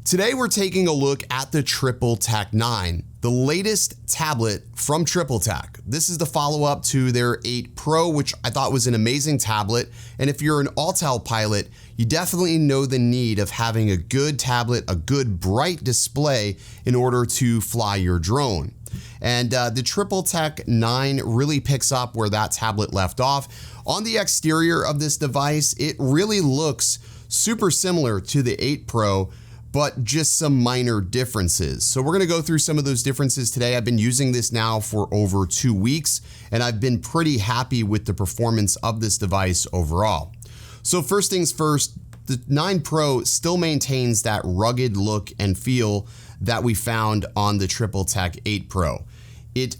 Today we're taking a look at the Tripltek 9, the latest tablet from Tripltek. This is the follow-up to their 8 Pro, which I thought was an amazing tablet. And if you're an Autel pilot, you definitely know the need of having a good tablet, a good bright display in order to fly your drone. And the Tripltek 9 really picks up where that tablet left off. On the exterior of this device, it really looks super similar to the 8 Pro, but just some minor differences. So we're gonna go through some of those differences today. I've been using this now for over 2 weeks, and I've been pretty happy with the performance of this device overall. So first things first, the 9 Pro still maintains that rugged look and feel that we found on the Tripltek 8 Pro.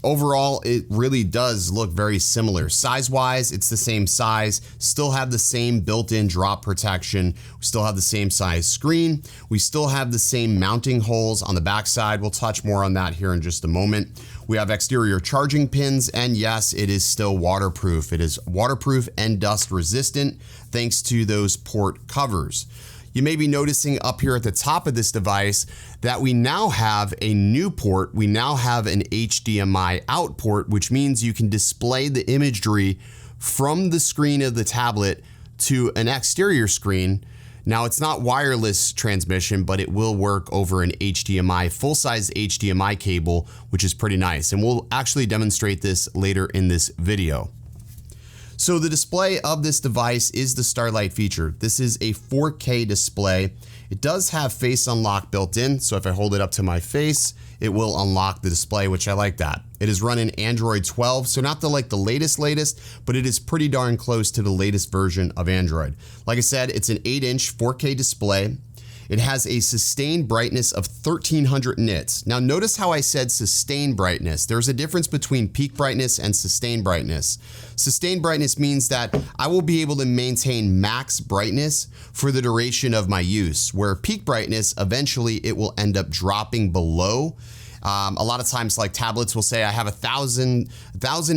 Overall, it really does look very similar. Size-wise, it's the same size, still have the same built-in drop protection, we still have the same size screen, we still have the same mounting holes on the backside. We'll touch more on that here in just a moment. We have exterior charging pins, and yes, it is still waterproof. It is waterproof and dust resistant thanks to those port covers. You may be noticing up here at the top of this device that we now have a new port. We now have an HDMI out port, which means you can display the imagery from the screen of the tablet to an exterior screen. Now, it's not wireless transmission, but it will work over an HDMI, full-size HDMI cable, which is pretty nice. And we'll actually demonstrate this later in this video. So the display of this device is the Starlight feature. This is a 4K display. It does have face unlock built in, so if I hold it up to my face, it will unlock the display, which I like that. It is running Android 12, so not the latest, but it is pretty darn close to the latest version of Android. Like I said, it's an 8-inch 4K display. It has a sustained brightness of 1300 nits. Now notice how I said sustained brightness. There's a difference between peak brightness and sustained brightness. Sustained brightness means that I will be able to maintain max brightness for the duration of my use, where peak brightness, eventually it will end up dropping below. A lot of times, like tablets will say I have 1,000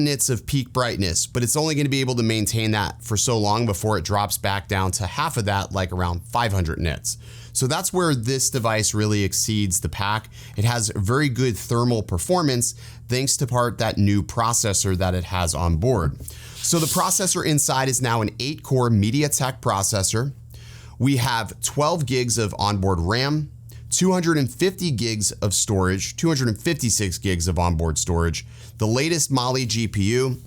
nits of peak brightness, but it's only going to be able to maintain that for so long before it drops back down to half of that, like around 500 nits. So that's where this device really exceeds the pack. It has very good thermal performance thanks to that new processor that it has on board. So the processor inside is now an 8-core MediaTek processor. We have 12 gigs of onboard RAM, 250 gigs of storage, 256 gigs of onboard storage, the latest Mali GPU.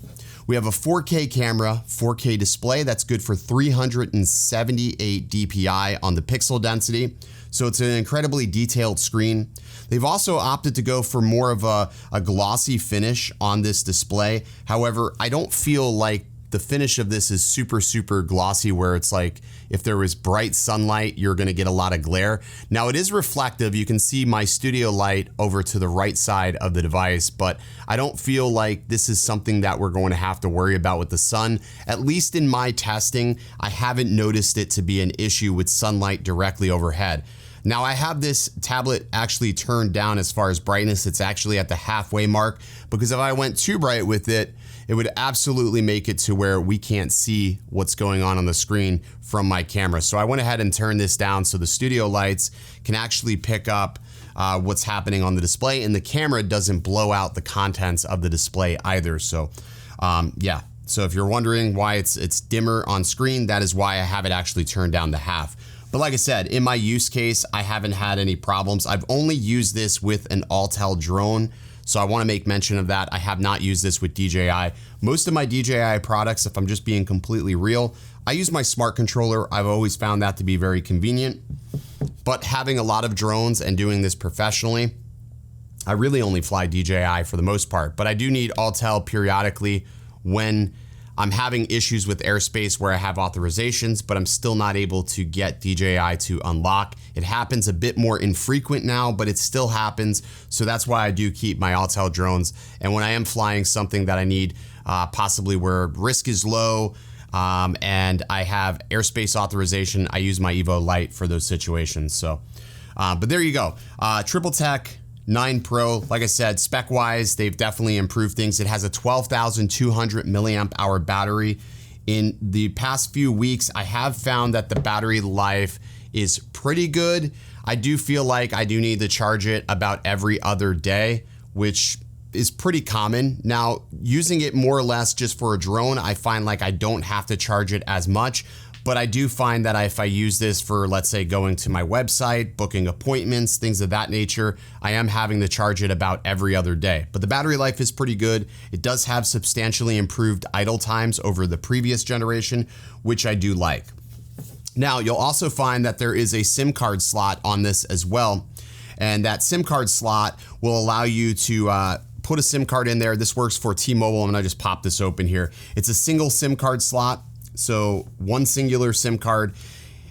We have a 4K camera, 4K display that's good for 378 dpi on the pixel density. So it's an incredibly detailed screen. They've also opted to go for more of a glossy finish on this display. However, I don't feel like the finish of this is super glossy, where it's like if there was bright sunlight, you're gonna get a lot of glare. Now it is reflective. You can see my studio light over to the right side of the device, but I don't feel like this is something that we're going to have to worry about with the sun. At least in my testing, I haven't noticed it to be an issue with sunlight directly overhead. Now I have this tablet actually turned down as far as brightness. It's actually at the halfway mark, because if I went too bright with it, it would absolutely make it to where we can't see what's going on the screen from my camera. So I went ahead and turned this down so the studio lights can actually pick up what's happening on the display, and the camera doesn't blow out the contents of the display either. So yeah, so if you're wondering why it's dimmer on screen, that is why I have it actually turned down to half. But like I said, in my use case, I haven't had any problems. I've only used this with an Autel drone, so I want to make mention of that. I have not used this with DJI. Most of my DJI products, if I'm just being completely real, I use my smart controller. I've always found that to be very convenient. But having a lot of drones and doing this professionally, I really only fly DJI for the most part. But I do need Autel periodically when I'm having issues with airspace where I have authorizations, but I'm still not able to get DJI to unlock. It happens a bit more infrequent now, but it still happens. So that's why I do keep my Autel drones. And when I am flying something that I need, possibly where risk is low, and I have airspace authorization, I use my Evo Lite for those situations. So, but there you go. Tripltek 9 Pro, like I said, spec-wise, they've definitely improved things. It has a 12,200 milliamp hour battery. In the past few weeks, I have found that the battery life is pretty good. I do feel like I do need to charge it about every other day, which is pretty common. Now, using it more or less just for a drone, I find like I don't have to charge it as much, but I do find that if I use this for, let's say, going to my website, booking appointments, things of that nature, I am having to charge it about every other day. But the battery life is pretty good. It does have substantially improved idle times over the previous generation, which I do like. Now, you'll also find that there is a SIM card slot on this as well. And that SIM card slot will allow you to put a SIM card in there. This works for T-Mobile, and I just pop this open here. It's a single SIM card slot, so one singular SIM card.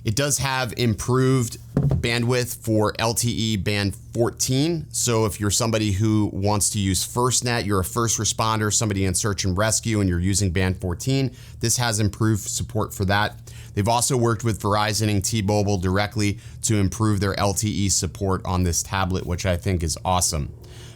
It does have improved bandwidth for LTE band 14. So if you're somebody who wants to use FirstNet, you're a first responder, somebody in search and rescue, and you're using band 14, this has improved support for that. They've also worked with Verizon and T-Mobile directly to improve their LTE support on this tablet, which I think is awesome.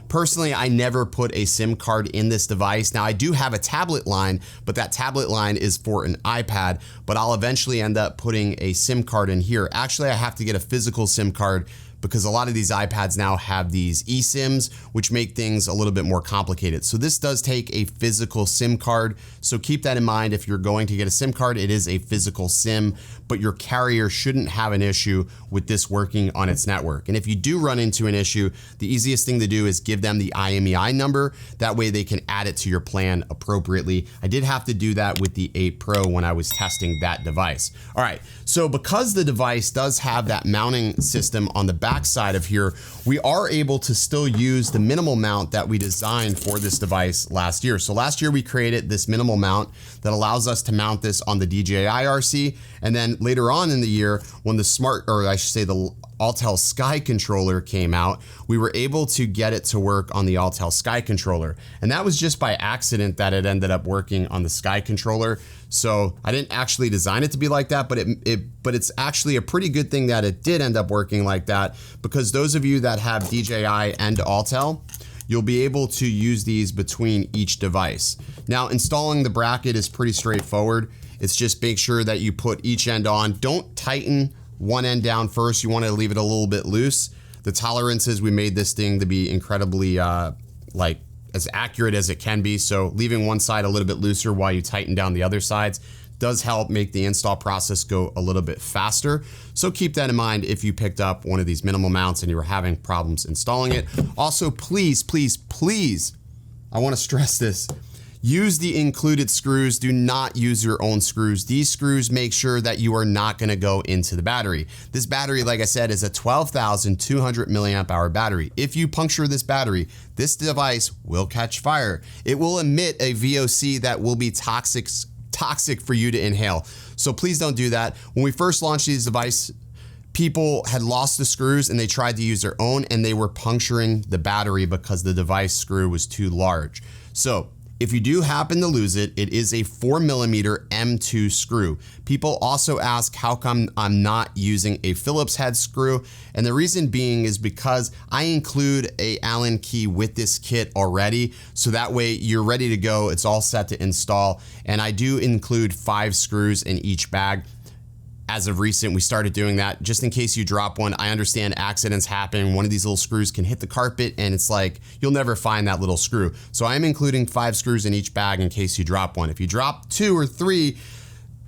Personally, I never put a SIM card in this device. Now, I do have a tablet line, but that tablet line is for an iPad, but I'll eventually end up putting a SIM card in here. Actually, I have to get a physical SIM card because a lot of these iPads now have these eSIMs, which make things a little bit more complicated. So this does take a physical SIM card. So keep that in mind. If you're going to get a SIM card, it is a physical SIM, but your carrier shouldn't have an issue with this working on its network. And if you do run into an issue, the easiest thing to do is give them the IMEI number. That way they can add it to your plan appropriately. I did have to do that with the 8 Pro when I was testing that device. All right, so because the device does have that mounting system on the back side of here, we are able to still use the minimal mount that we designed for this device last year. So last year we created this minimal mount that allows us to mount this on the DJI RC, and then later on in the year when the the Autel Sky controller came out, we were able to get it to work on the Autel Sky controller. And that was just by accident that it ended up working on the Sky controller. So I didn't actually design it to be like that, but it's actually a pretty good thing that it did end up working like that, because those of you that have DJI and Autel, you'll be able to use these between each device. Now, installing the bracket is pretty straightforward. It's just make sure that you put each end on. Don't tighten one end down first. You want to leave it a little bit loose. The tolerances, we made this thing to be incredibly like as accurate as it can be. So leaving one side a little bit looser while you tighten down the other sides does help make the install process go a little bit faster. So keep that in mind if you picked up one of these minimal mounts and you were having problems installing it. Also, please, please, please, I want to stress this. Use the included screws. Do not use your own screws. These screws make sure that you are not going to go into the battery. This battery, like I said, is a 12,200 milliamp hour battery. If you puncture this battery, this device will catch fire. It will emit a VOC that will be toxic for you to inhale. So please don't do that. When we first launched these devices, people had lost the screws and they tried to use their own and they were puncturing the battery because the device screw was too large. So if you do happen to lose it, it is a 4mm M2 screw. People also ask how come I'm not using a Phillips head screw, and the reason being is because I include a Allen key with this kit already, so that way you're ready to go, it's all set to install, and I do include 5 screws in each bag. As of recent, we started doing that just in case you drop one. I understand accidents happen. One of these little screws can hit the carpet and it's like, you'll never find that little screw. So I'm including 5 screws in each bag in case you drop one. If you drop 2 or 3,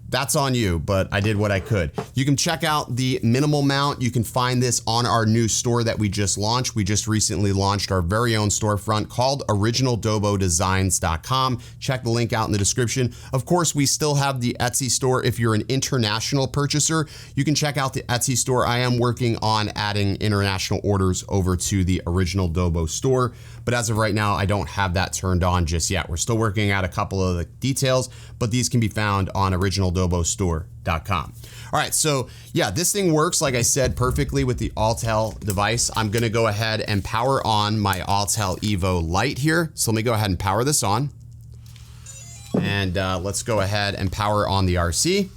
that's on you, but I did what I could. You can check out the minimal mount. You can find this on our new store that we just launched. We just recently launched our very own storefront called OriginaldoBoDesigns.com. Check the link out in the description. Of course, we still have the Etsy store. If you're an international purchaser, you can check out the Etsy store. I am working on adding international orders over to the OriginaldoBo store, but as of right now, I don't have that turned on just yet. We're still working out a couple of the details, but these can be found on OriginaldoBoStore.com. All right, so yeah, this thing works, like I said, perfectly with the Autel device. I'm gonna go ahead and power on my Autel Evo Lite here. So let me go ahead and power this on. And let's go ahead and power on the RC.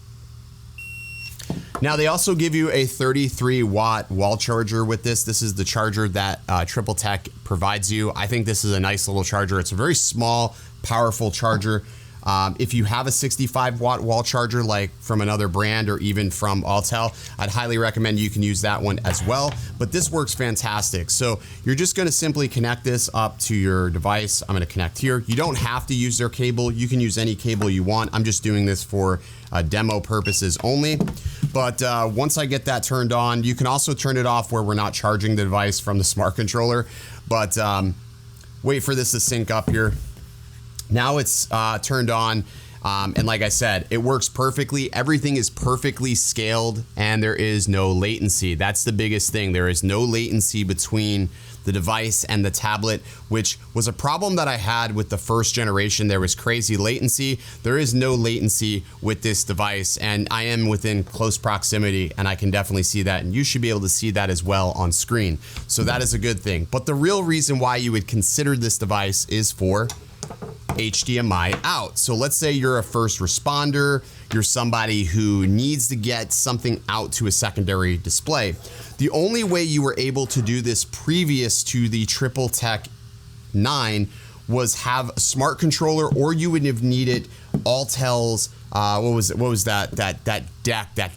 Now, they also give you a 33-watt wall charger with this. This is the charger that Tripltek provides you. I think this is a nice little charger. It's a very small, powerful charger. If you have a 65-watt wall charger like from another brand or even from Autel, I'd highly recommend you can use that one as well. But this works fantastic. So you're just going to simply connect this up to your device. I'm going to connect here. You don't have to use their cable. You can use any cable you want. I'm just doing this for demo purposes only. But once I get that turned on, you can also turn it off where we're not charging the device from the smart controller. But wait for this to sync up here. Now it's turned on, and like I said, it works perfectly. Everything is perfectly scaled, and there is no latency. That's the biggest thing. There is no latency between the device and the tablet, which was a problem that I had with the first generation. There was crazy latency. There is no latency with this device, and I am within close proximity, and I can definitely see that, and you should be able to see that as well on screen. So that is a good thing. But the real reason why you would consider this device is for HDMI out. So let's say you're a first responder, you're somebody who needs to get something out to a secondary display. The only way you were able to do this previous to the Tripltek 9 was have a smart controller, or you would have needed Autel's what was that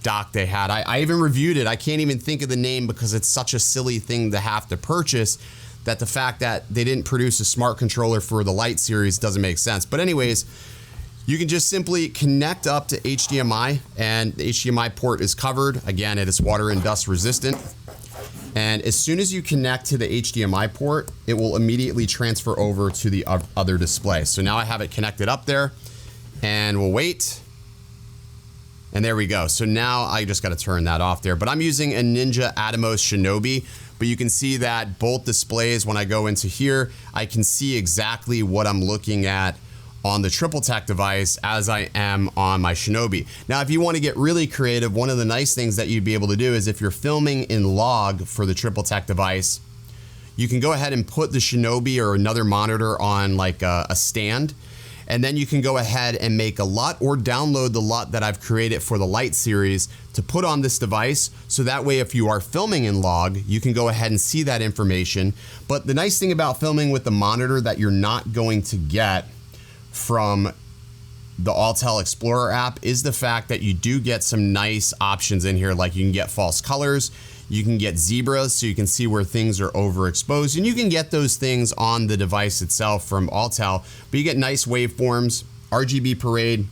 dock they had. I even reviewed it. I can't even think of the name because it's such a silly thing to have to purchase, that the fact that they didn't produce a smart controller for the Lite series doesn't make sense. But anyways, you can just simply connect up to HDMI, and the HDMI port is covered. Again, it is water and dust resistant. And as soon as you connect to the HDMI port, it will immediately transfer over to the other display. So now I have it connected up there, and we'll wait. And there we go. So now I just got to turn that off there. But I'm using a Ninja Atomos Shinobi. But you can see that both displays, when I go into here, I can see exactly what I'm looking at on the Tripltek device as I am on my Shinobi. Now, if you want to get really creative, one of the nice things that you'd be able to do is if you're filming in log for the Tripltek device, you can go ahead and put the Shinobi or another monitor on like a stand. And then you can go ahead and make a LUT or download the LUT that I've created for the Lite series to put on this device. So that way, if you are filming in log, you can go ahead and see that information. But the nice thing about filming with the monitor that you're not going to get from the Autel Explorer app is the fact that you do get some nice options in here. Like you can get false colors, you can get zebras, so you can see where things are overexposed, and you can get those things on the device itself from Autel, but you get nice waveforms, RGB parade,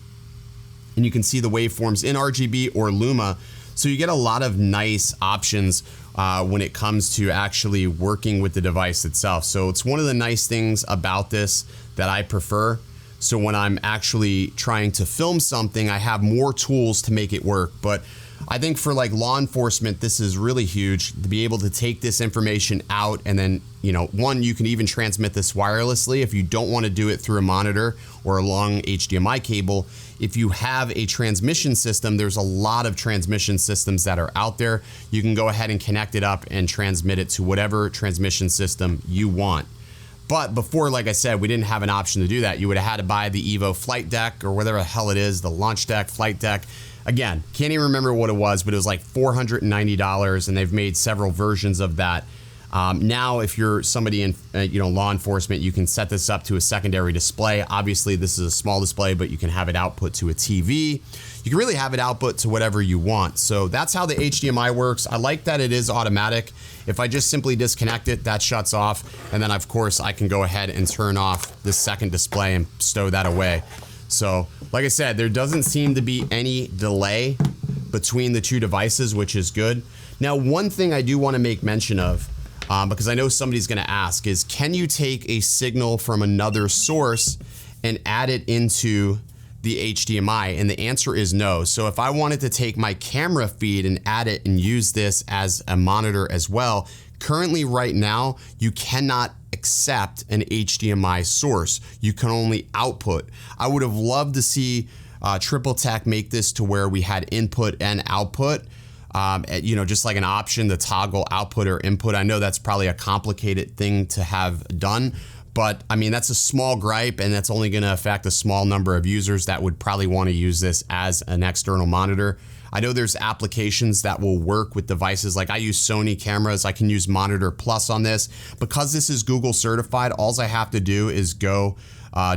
and you can see the waveforms in RGB or Luma. So you get a lot of nice options when it comes to actually working with the device itself. So it's one of the nice things about this that I prefer. So when I'm actually trying to film something, I have more tools to make it work. But I think for like law enforcement, this is really huge to be able to take this information out, and then, you know, one, you can even transmit this wirelessly if you don't want to do it through a monitor or a long HDMI cable. If you have a transmission system, there's a lot of transmission systems that are out there. You can go ahead and connect it up and transmit it to whatever transmission system you want. But before, like I said, we didn't have an option to do that. You would have had to buy the Evo flight deck or whatever the hell it is, the launch deck, flight deck. Again, can't even remember what it was, but it was like $490, and they've made several versions of that. Now, if you're somebody in law enforcement, you can set this up to a secondary display. Obviously, this is a small display, but you can have it output to a TV. You can really have it output to whatever you want. So that's how the HDMI works. I like that it is automatic. If I just simply disconnect it, that shuts off. And then, of course, I can go ahead and turn off the second display and stow that away. So, like I said, there doesn't seem to be any delay between the two devices, which is good. Now, one thing I do want to make mention of, because I know somebody's going to ask, is can you take a signal from another source and add it into the HDMI? And the answer is no. So if I wanted to take my camera feed and add it and use this as a monitor as well, currently right now, you cannot accept an HDMI source. You can only output. I would have loved to see Tripltek make this to where we had input and output. Just like an option to toggle output or input. I know that's probably a complicated thing to have done, but I mean, that's a small gripe, and that's only going to affect a small number of users that would probably want to use this as an external monitor. I know there's applications that will work with devices. Like I use Sony cameras. I can use Monitor Plus on this. Because this is Google certified, all I have to do is go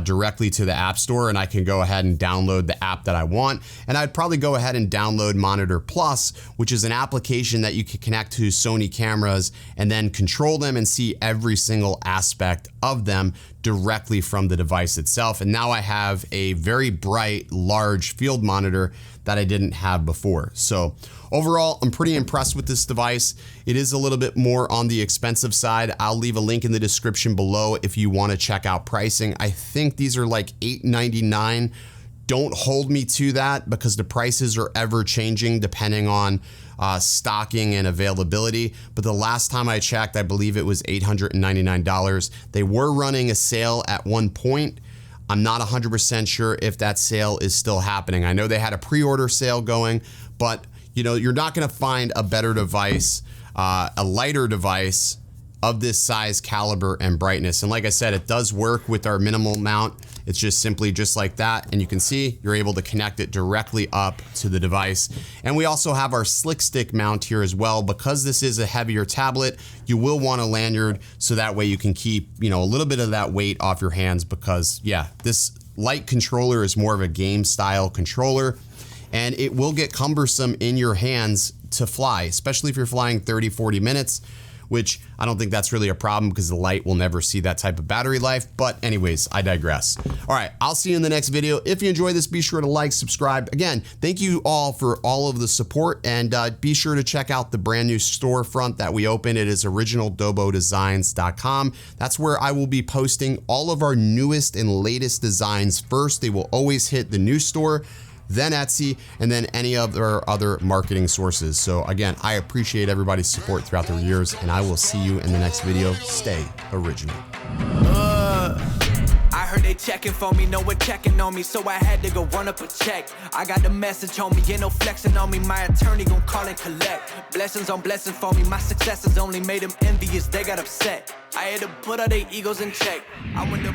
directly to the App Store, and I can go ahead and download the app that I want. And I'd probably go ahead and download Monitor Plus, which is an application that you can connect to Sony cameras and then control them and see every single aspect of them directly from the device itself. And now I have a very bright, large field monitor that I didn't have before. So overall, I'm pretty impressed with this device. It is a little bit more on the expensive side. I'll leave a link in the description below if you want to check out pricing. I think these are like $8.99. Don't hold me to that because the prices are ever changing depending on stocking and availability. But the last time I checked, I believe it was $899. They were running a sale at one point. I'm not 100% sure if that sale is still happening. I know they had a pre-order sale going, but you know, you're not gonna find a better device, a lighter device of this size, caliber, and brightness. And like I said, it does work with our minimal mount. It's just simply just like that. And you can see you're able to connect it directly up to the device. And we also have our slick stick mount here as well. Because this is a heavier tablet, you will want a lanyard so that way you can keep, you know, a little bit of that weight off your hands, because yeah, this light controller is more of a game style controller and it will get cumbersome in your hands to fly, especially if you're flying 30-40 minutes. Which I don't think that's really a problem because the light will never see that type of battery life. But anyways, I digress. All right, I'll see you in the next video. If you enjoy this, be sure to like, subscribe. Again, thank you all for all of the support, and be sure to check out the brand new storefront that we opened. It is OriginaldoBoDesigns.com. That's where I will be posting all of our newest and latest designs first. They will always hit the new store, then Etsy, and then any of our other marketing sources. So again, I appreciate everybody's support throughout the years, and I will see you in the next video. Stay original. I heard they checking for me, no one checking on me, so I had to go run up a check. I got the message on me, ain't no flexing on me, my attorney gon' call and collect. Blessings on blessings for me, my successes only made them envious, they got upset. I had to put all their egos in check. I went to